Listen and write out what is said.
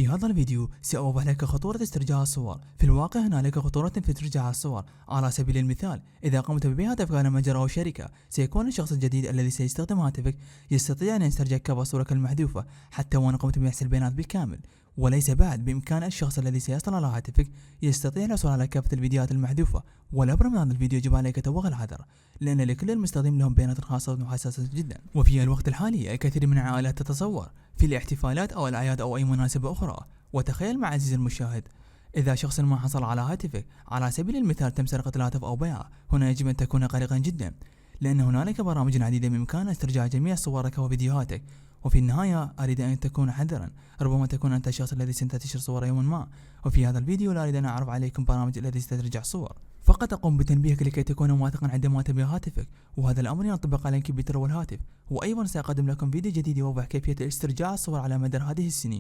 في هذا الفيديو سأوضح لك خطورة استرجاع الصور. في الواقع هنالك خطورة في استرجاع الصور. على سبيل المثال، إذا قمت ببيع هاتفك على متجر أو شركة، سيكون الشخص الجديد الذي سيستخدم هاتفك يستطيع أن يسترجع كبر صورك المحذوفة حتى وأن قمت بمحو البيانات بالكامل. وليس بعد بإمكان الشخص الذي سيصل على هاتفك يستطيع الحصول على كافة الفيديوهات المحذوفة. والأبرز من هذا الفيديو يجب عليك توخي الحذر، لأن لكل المستخدم لهم بيانات خاصة وحساسة جدا. وفي الوقت الحالي الكثير من العائلات تتصور في الاحتفالات أو الأعياد أو أي مناسبة أخرى. وتخيل مع عزيزي المشاهد، إذا شخص ما حصل على هاتفك على سبيل المثال تم سرقة الهاتف أو بيعه، هنا يجب أن تكون قلقا جدا، لأن هنالك برامج عديدة بإمكانها استرجاع جميع صورك وفيديوهاتك. وفي النهاية أريد أن تكون حذرا، ربما تكون أنت الشخص الذي سينتشر صور يوما ما. وفي هذا الفيديو لا أريد أن أعرف عليكم برامج التي سترجع صور، فقط أقوم بتنبيهك لكي تكون واثقا عندما تبيع هاتفك، وهذا الأمر ينطبق على الكمبيوتر والهاتف. وأيضا سأقدم لكم فيديو جديد يوضح كيفية استرجاع الصور على مدار هذه السنين.